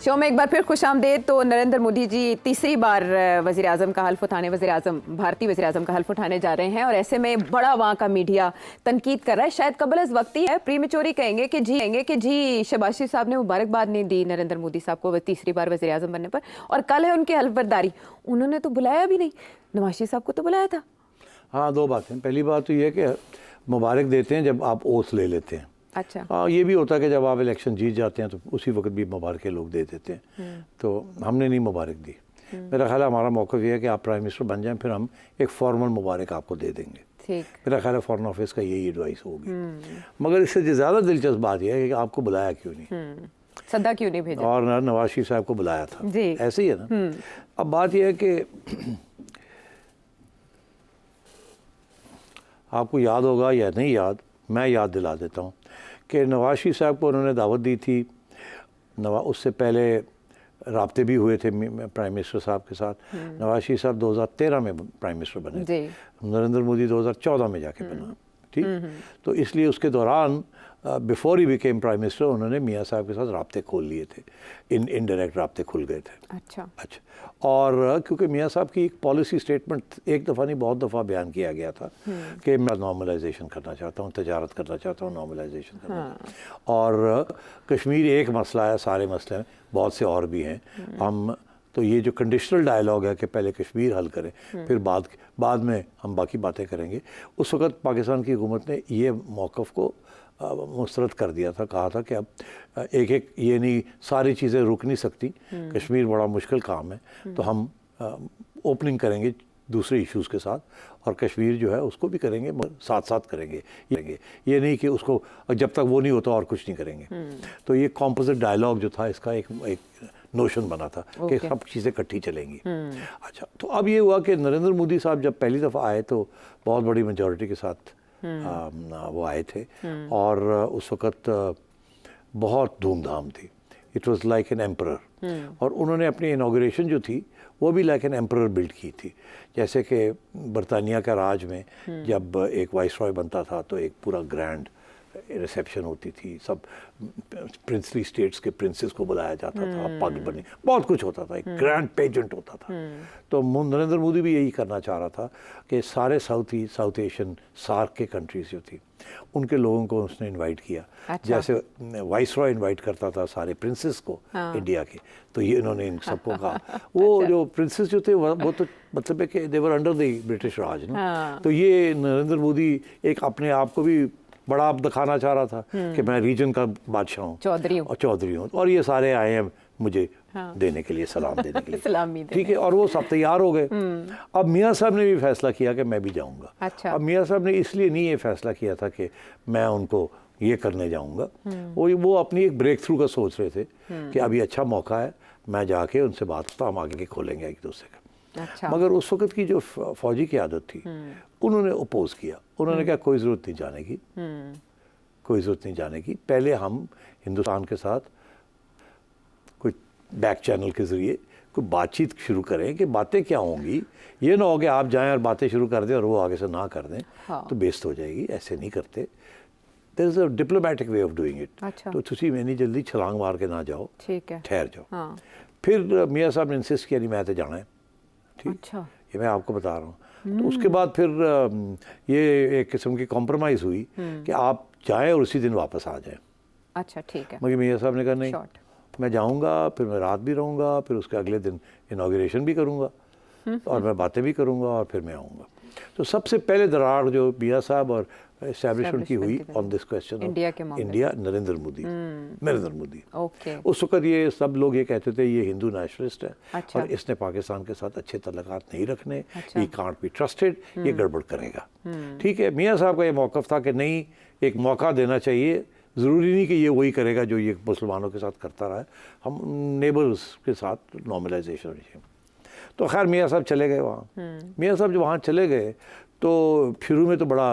शो में एक बार फिर खुशामदेद। तो नरेंद्र मोदी जी तीसरी बार वज़ीर आज़म का हल्फ उठाने, भारतीय वज़ीर आज़म का हल्फ उठाने जा रहे हैं, और ऐसे में बड़ा वहाँ का मीडिया तनकीद कर रहा है। शायद कबल अज़ वक्त ही है, प्रीमेच्योरी कहेंगे कि जी शहबाज शरीफ साहब ने मुबारकबाद नहीं दी नरेंद्र मोदी साहब को तीसरी बार वज़ीर आज़म बनने पर, और कल है उनकी हल्फ बर्दारी। उन्होंने तो बुलाया भी नहीं, नवाज शरीफ साहब को तो बुलाया था। हाँ, दो बातें। पहली बात तो ये है कि मुबारक देते हैं जब आप ओथ ले लेते हैं। अच्छा। हाँ, ये भी होता है कि जब आप इलेक्शन जीत जाते हैं तो उसी वक्त भी मुबारकें लोग दे देते हैं। तो हमने नहीं मुबारक दी। मेरा ख्याल है हमारा मौक़िफ़ ये है कि आप प्राइम मिनिस्टर बन जाएं, फिर हम एक फॉर्मल मुबारक आपको दे देंगे। ठीक। मेरा ख्याल है फॉरेन ऑफिस का यही एडवाइस होगी। मगर इससे ज़्यादा दिलचस्प बात यह है कि आपको बुलाया क्यों नहीं, सदा क्यों नहीं भेजा, और नवाज शरीफ साहब को बुलाया था जी। ऐसे ही है ना। अब बात यह है कि आपको याद होगा या नहीं याद, मैं याद दिला देता हूँ कि नवाज शरीफ साहब को उन्होंने दावत दी थी। उससे पहले राब्ते भी हुए थे प्राइम मिनिस्टर साहब के साथ। नवाज शरीफ साहब 2013 में प्राइम मिनिस्टर बने थे, नरेंद्र मोदी 2014 में जाके बना। ठीक। तो इसलिए उसके दौरान before he became prime minister उन्होंने मियाँ साहब के साथ राब्ते खोल लिए थे, इनडायरेक्ट राब्ते खुल गए थे। अच्छा। और क्योंकि मियाँ साहब की एक पॉलिसी स्टेटमेंट एक दफ़ा नहीं बहुत दफ़ा बयान किया गया था कि मैं नॉर्मलाइजेशन करना चाहता हूँ, तजारत करना चाहता हूँ, नॉर्मलाइजेशन करना। और कश्मीर एक मसला है, सारे मसले हैं, बहुत से और भी हैं। हम तो ये जो कंडीशनल डायलॉग है कि पहले कश्मीर हल करें, फिर बाद में हम बाकी बातें करेंगे, उस वक्त पाकिस्तान की हुकूमत ने ये मौक़िफ़ को मुस्तरद कर दिया था। कहा था कि अब एक एक ये नहीं, सारी चीज़ें रुक नहीं सकती, कश्मीर बड़ा मुश्किल काम है, तो हम ओपनिंग करेंगे दूसरे इश्यूज़ के साथ, और कश्मीर जो है उसको भी करेंगे, साथ साथ करेंगे। ये नहीं कि उसको जब तक वो नहीं होता और कुछ नहीं करेंगे। तो ये कॉम्पोजिट डायलॉग जो था, इसका एक नोशन बना था कि सब चीज़ें इकट्ठी चलेंगी। अच्छा, तो अब ये हुआ कि नरेंद्र मोदी साहब जब पहली दफ़ा आए तो बहुत बड़ी मेजॉरिटी के साथ वो आए थे, और उस वक़्त बहुत धूमधाम थी। It was like an emperor. और उन्होंने अपनी इनाग्रेशन जो थी वो भी लाइक एन एम्परर बिल्ड की थी। जैसे कि बरतानिया का राज में जब एक वाइसरॉय बनता था तो एक पूरा ग्रैंड रिसेप्शन होती थी, सब प्रिंसली स्टेट्स के प्रिंसेस को बुलाया जाता था, पग बने, बहुत कुछ होता था, एक ग्रैंड पेजेंट होता था। तो नरेंद्र मोदी भी यही करना चाह रहा था कि सारे साउथ एशियन सार्क के कंट्रीज जो थी उनके लोगों को उसने इनवाइट किया। अच्छा। जैसे वाइसरॉय इनवाइट करता था सारे प्रिंसेस को इंडिया के, तो ये इन्होंने इन सबको कहा। वो जो प्रिंसेस जो थे वो तो मतलब है कि दे वर अंडर द ब्रिटिश राज ना। तो ये नरेंद्र मोदी एक अपने आप को भी बड़ा आप दिखाना चाह रहा था कि मैं रीजन का बादशाह हूँ, चौधरी हूँ, और ये सारे आए हैं मुझे देने के लिए, सलाम देने के लिए। सलामी देने। ठीक है, और वो सब तैयार हो गए। अब मियाँ साहब ने भी फैसला किया कि मैं भी जाऊँगा। अच्छा। अब मियाँ साहब ने इसलिए नहीं ये फैसला किया था कि मैं उनको ये करने जाऊँगा, वो अपनी एक ब्रेक थ्रू का सोच रहे थे कि अभी अच्छा मौका है, मैं जाके उनसे बात करता, हम आगे खोलेंगे एक दूसरे का। अच्छा। मगर उस वक्त की जो फौजी की आदत थी उन्होंने अपोज किया। उन्होंने कहा कोई ज़रूरत नहीं जाने की, कोई ज़रूरत नहीं जाने की, पहले हम हिंदुस्तान के साथ कोई बैक चैनल के ज़रिए कोई बातचीत शुरू करें कि बातें क्या होंगी। ये ना हो कि आप जाएं और बातें शुरू कर दें और वो आगे से ना कर दें। हाँ। तो बेइज्जत हो जाएगी, ऐसे नहीं करते। There is a diplomatic way of doing it. अच्छा। तो तुसी मैंने जल्दी छलांग मार के ना जाओ, ठीक है, ठहर जाओ। हाँ। फिर मियाँ साहब ने इंसिस्ट किया नहीं मैं तो जाना है। ठीक। अच्छा। ये मैं आपको बता रहा हूँ। तो उसके बाद फिर ये एक किस्म की कॉम्प्रोमाइज़ हुई कि आप जाएं और उसी दिन वापस आ जाएं। अच्छा, ठीक है। मगर मियाँ साहब ने कहा नहीं, मैं जाऊंगा, फिर मैं रात भी रहूँगा, फिर उसके अगले दिन इनाग्रेशन भी करूँगा और मैं बातें भी करूँगा और फिर मैं आऊँगा। तो सबसे पहले दरार जो मियाँ साहब और एस्टैब्लिशमेंट की हुई on this question India, Narendra Modi. Okay. उस वक्त ये सब लोग ये कहते थे ये हिंदू नेशनलिस्ट है। अच्छा। और इसने पाकिस्तान के साथ अच्छे तल्लुकात नहीं रखने। अच्छा। ये कांट बी ट्रस्टेड, ये गड़बड़ करेगा। ठीक है, मियाँ साहब का ये मौक़िफ़ था कि नहीं, एक मौका देना चाहिए ज़रूरी नहीं कि ये वही करेगा जो ये मुसलमानों के साथ करता रहा है, हम नेबर्स के साथ नॉर्मलाइजेशन होनी। तो खैर मियाँ साहब चले गए वहाँ। मियाँ साहब जब वहाँ चले गए तो शुरू में तो बड़ा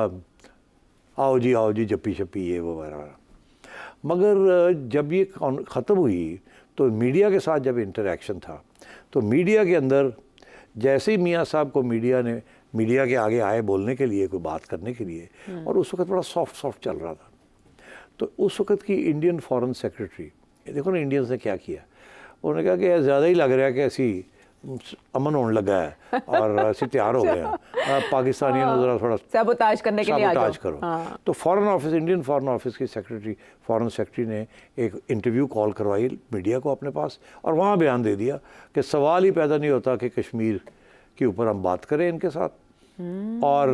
आओ जी जप्पी शप्पी ये वो वगैरह, मगर जब ये ख़त्म हुई तो मीडिया के साथ जब इंटरेक्शन था तो मीडिया के अंदर जैसे ही मियाँ साहब को मीडिया के आगे आए बोलने के लिए, कोई बात करने के लिए, और उस वक्त बड़ा सॉफ्ट चल रहा था, तो उस वक्त की इंडियन फॉरेन सेक्रेटरी, देखो ना इंडियंस ने क्या किया, उन्होंने कहा कि ज़्यादा ही लग रहा है कि ऐसी अमन होने लगा है और ऐसे तैयार हो गए हैं पाकिस्तानियों को ज़रा थोड़ा सबोताज करने के लिए सबोताज करो। तो foreign office, Indian foreign office की फॉरेन सेक्रेटरी ने एक इंटरव्यू कॉल करवाई मीडिया को अपने पास, और वहाँ बयान दे दिया कि सवाल ही पैदा नहीं होता कि कश्मीर के ऊपर हम बात करें इनके साथ, और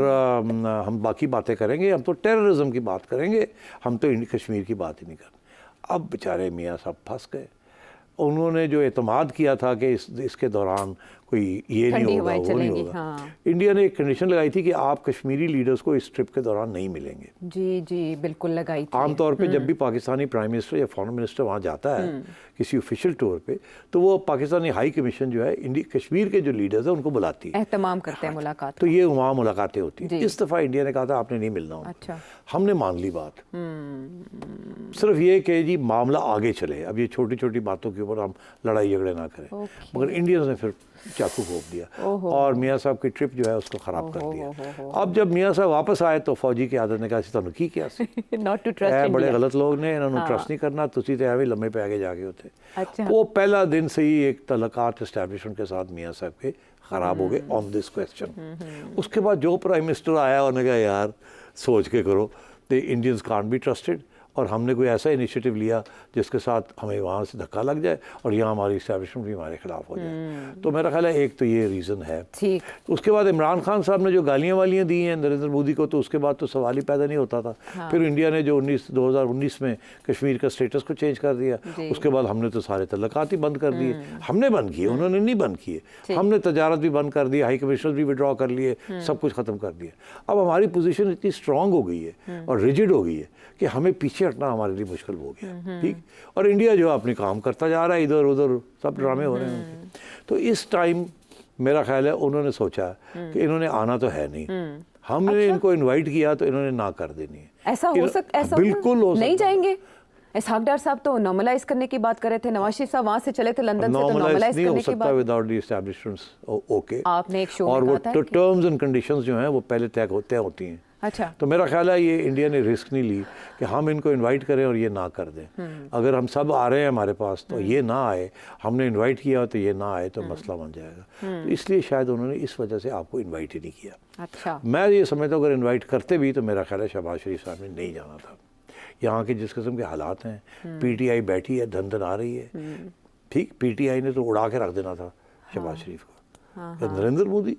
हम बाकी बातें करेंगे, हम तो टेररिज्म की बात करेंगे, हम तो कश्मीर की बात ही नहीं करते। अब बेचारे मियाँ साहब फंस गए। उन्होंने जो एतमाद किया था कि इसके दौरान कोई ये नहीं होगा वो नहीं होगा, इंडिया ने एक कंडीशन लगाई थी कि आप कश्मीरी लीडर्स को इस ट्रिप के दौरान नहीं मिलेंगे। जी बिल्कुल लगाई थी। आमतौर पे जब भी पाकिस्तानी प्राइम मिनिस्टर या फॉरेन मिनिस्टर वहाँ जाता है किसी ऑफिशियल टूर पे, तो वो पाकिस्तानी हाई कमीशन जो है कश्मीर के जो लीडर्स हैं उनको बुलाती है, एहतमाम करते हैं मुलाकात। तो ये वहाँ मुलाकातें होती हैं। इस दफ़ा इंडिया ने कहा था आपने नहीं मिलना होगा। अच्छा। हमने मान ली बात, सिर्फ ये कि जी मामला आगे चले, अब ये छोटी छोटी बातों के ऊपर हम लड़ाई झगड़े ना करें, मगर इंडियंस ने फिर चाकू घोंप दिया और मियाँ साहब की ट्रिप जो है उसको ख़राब कर दिया। अब जब मियाँ साहब वापस आए तो फौजी की आदत ने कहा तुहानू की क्या नॉट टू ट्रस्ट, बड़े गलत लोग ने, इन्होंने ट्रस्ट नहीं करना, तुसी तो एवं लम्बे पे आगे जाके होते। अच्छा। वो पहला दिन से ही एक तलकात एस्टैब्लिशमेंट के साथ मियाँ साहब के ख़राब हो गए ऑन दिस क्वेश्चन। उसके बाद जो प्राइम मिनिस्टर आया उन्होंने कहा यार सोच के करो, the Indians can't be trusted, और हमने कोई ऐसा इनिशिएटिव लिया जिसके साथ हमें वहाँ से धक्का लग जाए और यहाँ हमारी इस्टेब्लिशमेंट भी हमारे खिलाफ हो जाए। तो मेरा ख्याल है एक तो ये रीज़न है। ठीक। उसके बाद इमरान खान साहब ने जो गालियाँ वालियाँ दी हैं नरेंद्र मोदी को, तो उसके बाद तो सवाल ही पैदा नहीं होता था। हाँ। फिर इंडिया ने जो 2019 में कश्मीर का स्टेटस को चेंज कर दिया, उसके बाद हमने तो सारे तल्लकात ही बंद कर दिए। हमने बंद किए, उन्होंने नहीं बंद किए। हमने तजारत भी बंद कर दी, हाई कमिश्नर भी विड्रॉ कर लिए, सब कुछ ख़त्म कर दिया। अब हमारी पोजीशन इतनी स्ट्रांग हो गई है और रिजिड हो गई है कि हमें पीछे हटना हमारे लिए मुश्किल हो गया। ठीक। और इंडिया जो अपनी काम करता जा रहा है, इधर उधर सब ड्रामे हो रहे हैं। तो इस टाइम मेरा ख्याल है उन्होंने सोचा कि इन्होंने आना तो है नहीं, हमने इनको इनवाइट किया तो इन्होंने ना कर देनी है। ऐसा हो सकता है? बिल्कुल हो सकता, नहीं जाएंगे। इसहाक डार साहब तो नॉर्मलाइज करने की बात कर रहे थे, नवाज शरीफ साहब वहां से चले थे लंदन से, तो नॉर्मलाइज करने की बात विदाउट द एस्टैब्लिशमेंट्स। ओके, आपने एक शो और वो टर्म्स एंड कंडीशंस जो हैं वो पहले तय होती हैं। अच्छा। तो मेरा ख्याल है ये इंडिया ने रिस्क नहीं ली कि हम इनको इनवाइट करें और ये ना कर दें। अगर हम सब आ रहे हैं हमारे पास तो ये ना आए, हमने इनवाइट किया तो ये ना आए तो मसला बन जाएगा। तो इसलिए शायद उन्होंने इस वजह से आपको इनवाइट ही नहीं किया। अच्छा। मैं ये समझता हूँ अगर इनवाइट करते भी तो मेरा ख्याल है शहबाज शरीफ साहब ने नहीं जाना था। यहाँ के जिस किस्म के हालात हैं, पीटीआई बैठी है, धन आ रही है। ठीक, पीटीआई ने तो उड़ा के रख देना था शहबाज शरीफ को। नरेंद्र मोदी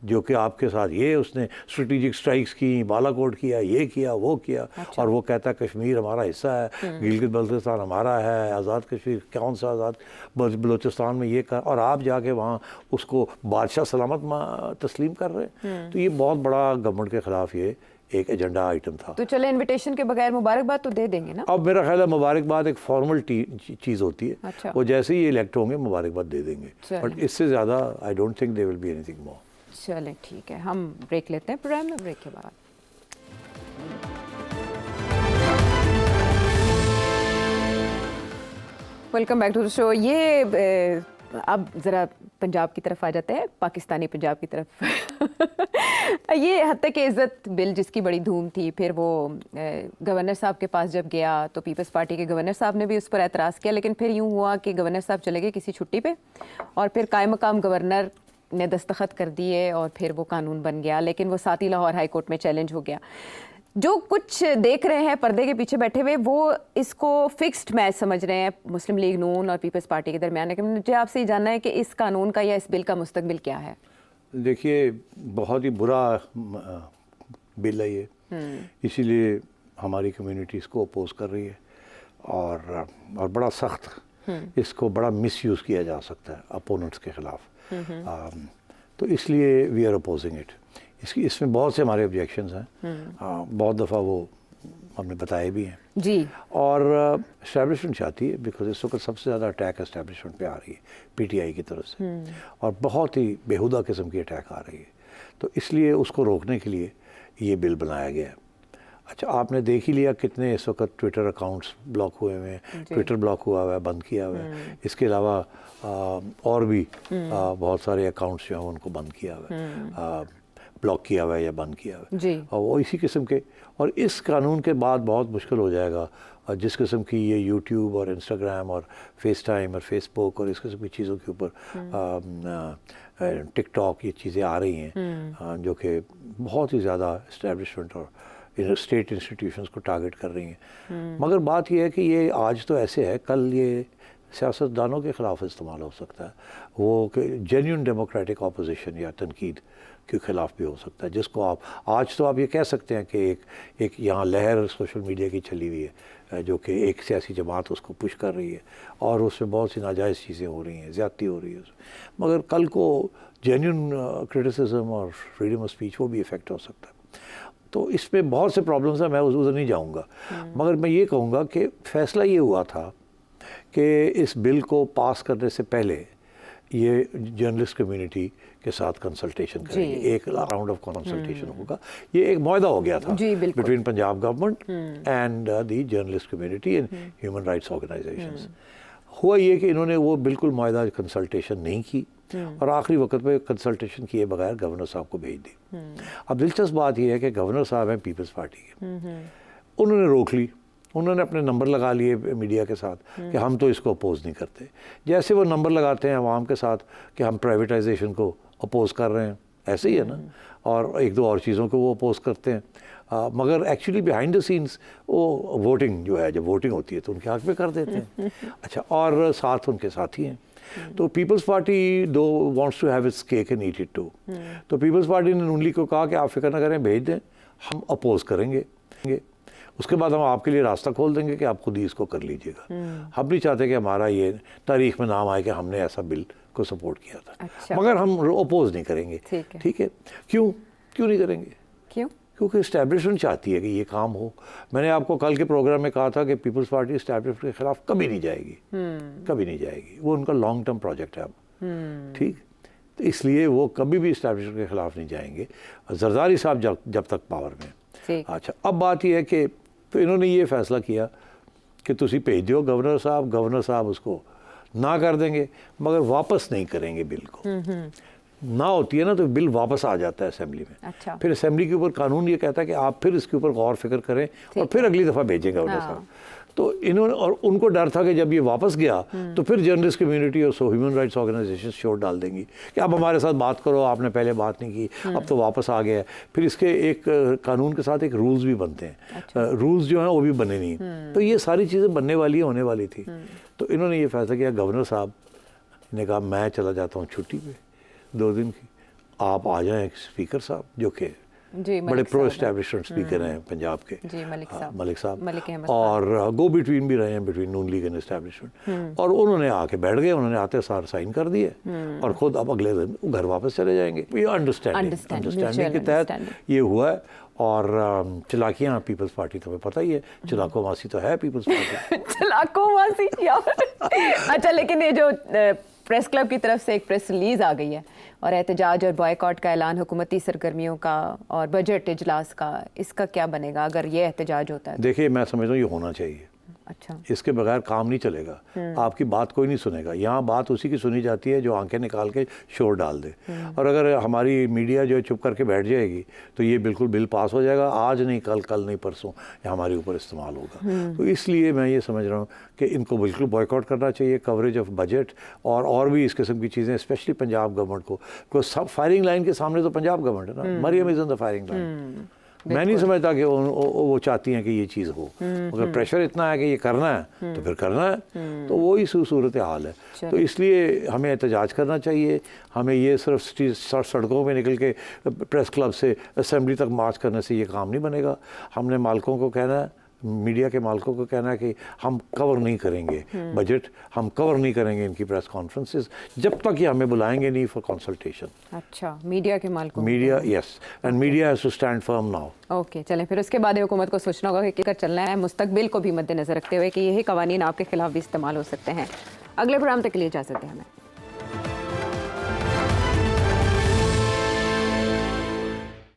जो कि आपके साथ ये उसने स्ट्रेटेजिक स्ट्राइक्स की, बालाकोट किया, ये किया, वो किया। अच्छा। और वो कहता है कश्मीर हमारा हिस्सा है, गिलगित बल्तिस्तान हमारा है, आज़ाद कश्मीर, कौन सा आज़ाद बलूचिस्तान में ये कर, और आप जाके वहाँ उसको बादशाह सलामत तस्लीम कर रहे हैं। तो ये बहुत बड़ा गवर्नमेंट के ख़िलाफ़ ये एक एजेंडा आइटम था। तो चले इनविटेशन के बगैर मुबारकबाद तो दे देंगे ना? अब मेरा ख्याल है मुबारकबाद एक फॉर्मल चीज़ होती है। अच्छा। वो जैसे ही इलेक्ट होंगे मुबारकबाद दे देंगे, बट इससे ज़्यादा I don't think they will be anything more. चलें ठीक है, हम ब्रेक लेते हैं प्रोग्राम में, ब्रेक के बाद welcome back to the show. ये अब ज़रा पंजाब की तरफ आ जाते हैं, पाकिस्तानी पंजाब की तरफ। ये हद तक इज़्ज़त बिल जिसकी बड़ी धूम थी, फिर वो गवर्नर साहब के पास जब गया तो पीपल्स पार्टी के गवर्नर साहब ने भी उस पर एतराज़ किया, लेकिन फिर यूँ हुआ कि गवर्नर साहब चले गए किसी छुट्टी पे और फिर कायम मकाम गवर्नर ने दस्तखत कर दिए और फिर वो कानून बन गया, लेकिन वो साथ ही लाहौर हाई कोर्ट में चैलेंज हो गया। जो कुछ देख रहे हैं पर्दे के पीछे बैठे हुए, वो इसको फिक्स्ड मैच समझ रहे हैं मुस्लिम लीग नून और पीपल्स पार्टी के दरमियान। लेकिन मुझे आपसे ये जानना है कि इस कानून का या इस बिल का मुस्तकबिल क्या है? देखिए, बहुत ही बुरा बिल है ये, इसीलिए हमारी कम्युनिटी इसको अपोज कर रही है और बड़ा सख्त इसको बड़ा मिसयूज़ किया जा सकता है अपोनेंट्स के ख़िलाफ़। तो इसलिए वी आर अपोजिंग इट। इसमें बहुत से हमारे ऑब्जेक्शंस हैं। बहुत दफ़ा वो हमने बताए भी हैं जी। और एस्टैब्लिशमेंट चाहती है, बिकॉज इस वक्त सबसे ज़्यादा अटैक एस्टैब्लिशमेंट पे आ रही है पीटीआई की तरफ से, और बहुत ही बेहुदा किस्म की अटैक आ रही है। तो इसलिए उसको रोकने के लिए ये बिल बनाया गया है। अच्छा, आपने देख ही लिया कितने इस वक्त ट्विटर अकाउंट्स ब्लॉक हुए हैं, ट्विटर ब्लॉक हुआ है, बंद किया हुआ है। इसके अलावा और भी बहुत सारे अकाउंट्स जो हैं उनको बंद किया हुआ है, ब्लॉक किया हुआ है या बंद किया हुआ है। और वो इसी किस्म के, और इस कानून के बाद बहुत मुश्किल हो जाएगा जिस किस्म की ये यूट्यूब और इंस्टाग्राम और फेस टाइम और फेसबुक और इस किस्म की चीज़ों के ऊपर टिकटॉक ये चीज़ें आ रही हैं जो कि बहुत ही ज़्यादा इस्टेब्लिशमेंट और स्टेट इंस्टीट्यूशंस को टारगेट कर रही हैं। मगर बात यह है कि ये आज तो ऐसे है, कल ये सियासतदानों के ख़िलाफ़ इस्तेमाल हो सकता है, वो कि जेन्युइन डेमोक्रेटिक अपोजिशन या तनकीद के ख़िलाफ़ भी हो सकता है, जिसको आप आज तो आप ये कह सकते हैं कि एक यहाँ लहर सोशल मीडिया की चली हुई है जो कि एक सियासी जमात उसको पुश कर रही है और उसमें बहुत सी नाजायज़ चीज़ें हो रही हैं, ज़्यादती हो रही है उसमें। मगर कल को जेन्युइन क्रिटिसिज्म और फ्रीडम ऑफ स्पीच वो भी इफ़ेक्ट हो सकता है। तो इसमें बहुत से प्रॉब्लम्स हैं, मैं उधर नहीं जाऊंगा। मगर मैं ये कहूँगा कि फ़ैसला ये हुआ था कि इस बिल को पास करने से पहले ये जर्नलिस्ट कम्युनिटी के साथ कंसल्टेशन करेंगे, एक राउंड ऑफ कंसल्टेशन होगा। ये एक मुआहदा हो गया था between Punjab government and the journalist community and human rights organisations. हुआ ये कि इन्होंने वो बिल्कुल मुआहदा कंसल्टेशन नहीं की और आखिरी वक्त पे कंसल्टेशन किए बगैर गवर्नर साहब को भेज दी। अब दिलचस्प बात यह है कि गवर्नर साहब हैं पीपल्स पार्टी के, उन्होंने रोक ली, उन्होंने अपने नंबर लगा लिए मीडिया के साथ कि हम तो इसको अपोज नहीं करते। जैसे वो नंबर लगाते हैं अवाम के साथ कि हम प्राइवेटाइजेशन को अपोज कर रहे हैं, ऐसे ही है ना, और एक दो और चीज़ों को वो अपोज करते हैं। मगर एक्चुअली बिहाइंड द सीन्स वो वोटिंग जो है, जब वोटिंग होती है तो उनके हक में कर देते हैं। अच्छा, और साथ उनके साथी हैं। तो पीपल्स पार्टी दो wants to have its cake and eat it too. तो पीपल्स पार्टी ने नून लीग को कहा कि आप फिक्र ना करें, भेज दें, हम अपोज करेंगे, उसके बाद हम आपके लिए रास्ता खोल देंगे कि आप खुद ही इसको कर लीजिएगा। हम नहीं चाहते कि हमारा ये तारीख में नाम आए कि हमने ऐसा बिल को सपोर्ट किया था। अच्छा। मगर हम अपोज नहीं करेंगे। ठीक है, क्यों नहीं करेंगे? क्योंकि इस्टेब्लिशमेंट चाहती है कि ये काम हो। मैंने आपको कल के प्रोग्राम में कहा था कि पीपल्स पार्टी इस्टेब्लिशमेंट के खिलाफ कभी नहीं जाएगी, कभी नहीं जाएगी। वो उनका लॉन्ग टर्म प्रोजेक्ट है अब, ठीक, तो इसलिए वो कभी भी इस्टेब्लिशमेंट के खिलाफ नहीं जाएंगे, जरदारी साहब जब तक पावर में। अच्छा, अब बात यह है कि तो इन्होंने ये फैसला किया कि तुसी भेज दो गवर्नर साहब उसको ना कर देंगे, मगर वापस नहीं करेंगे बिल को। ना होती है ना तो बिल वापस आ जाता है असेंबली में। अच्छा। फिर असेंबली के ऊपर कानून ये कहता है कि आप फिर इसके ऊपर गौर फिक्र करें और फिर अगली दफ़ा भेजेंगे गवर्नर साहब। तो इन्होंने, और उनको डर था कि जब ये वापस गया तो फिर जर्नलिस्ट कम्युनिटी और ह्यूमन राइट्स ऑर्गेनाइजेशन शोर डाल देंगी कि अब हमारे साथ बात करो, आपने पहले बात नहीं की, अब तो वापस आ गया है। फिर इसके एक कानून के साथ एक रूल्स भी बनते हैं। अच्छा। रूल्स जो हैं वो भी बने नहीं। तो ये सारी चीज़ें बनने वाली होने वाली थी। तो इन्होंने ये फैसला किया, गवर्नर साहब ने कहा मैं चला जाता हूँ छुट्टी पे 2 दिन की, आप आ जाएं स्पीकर साहब जो कि बड़े प्रो एस्टैब्लिशमेंट स्पीकर हैं पंजाब के, मलिक साहब, और गो बिटवीन भी रहे हैं between Noon league and establishment. और उन्होंने आके बैठ गए, उन्होंने आते सार साइन कर दिए और खुद अब अगले दिन घर वापस चले जाएंगे। ये अंडरस्टैंडिंग के तहत ये हुआ है। और चलाकियाँ पीपल्स पार्टी तुम्हें पता ही है, चलाको मासी तो है पीपल्स पार्टी। चलाको मासी अच्छा, लेकिन ये जो प्रेस क्लब की तरफ से एक प्रेस रिलीज आ गई है और एहतजाज और बॉयकॉट का ऐलान हुकूमती सरगर्मियों का और बजट इजलास का, इसका क्या बनेगा अगर ये एहतजाज होता है? देखिए, मैं समझता हूँ ये होना चाहिए। अच्छा, इसके बगैर काम नहीं चलेगा। आपकी बात कोई नहीं सुनेगा। यहाँ बात उसी की सुनी जाती है जो आंखें निकाल के शोर डाल दे। और अगर हमारी मीडिया जो चुप करके बैठ जाएगी तो ये बिल्कुल बिल पास हो जाएगा, आज नहीं कल नहीं परसों ये हमारे ऊपर इस्तेमाल होगा। तो इसलिए मैं ये समझ रहा हूँ कि इनको बिल्कुल बॉयकॉट करना चाहिए, कवरेज ऑफ बजट और भी इस किस्म की चीज़ें, स्पेशली पंजाब गवर्नमेंट को सब फायरिंग लाइन के सामने तो पंजाब गवर्नमेंट है ना, Maryam is on the firing line. मैं नहीं समझता कि वो चाहती हैं कि ये चीज़ हो, अगर प्रेशर इतना है कि ये करना है तो फिर करना है। तो वही सूरत हाल है। तो इसलिए हमें एहतजाज करना चाहिए। हमें ये सिर्फ सड़कों में निकल के प्रेस क्लब से असेंबली तक मार्च करने से ये काम नहीं बनेगा। हमने मालिकों को कहना है, मीडिया के मालिकों को कहना है कि हम कवर नहीं करेंगे बजट, हम कवर नहीं करेंगे इनकी प्रेस कॉन्फ्रेंसेस जब तक ये हमें बुलाएंगे नहीं फॉर कंसल्टेशन। अच्छा, मीडिया के मालिकों, media, yes, and media has to stand firm now. Okay, चलें, फिर उसके बाद हुकूमत को सोचना होगा कि क्या चलना है, मुस्तकबिल को भी मद्देनजर रखते हुए कि यही कवानीन आपके खिलाफ भी इस्तेमाल हो सकते हैं। अगले प्रोग्राम तक के लिए इजाज़त दें हमें।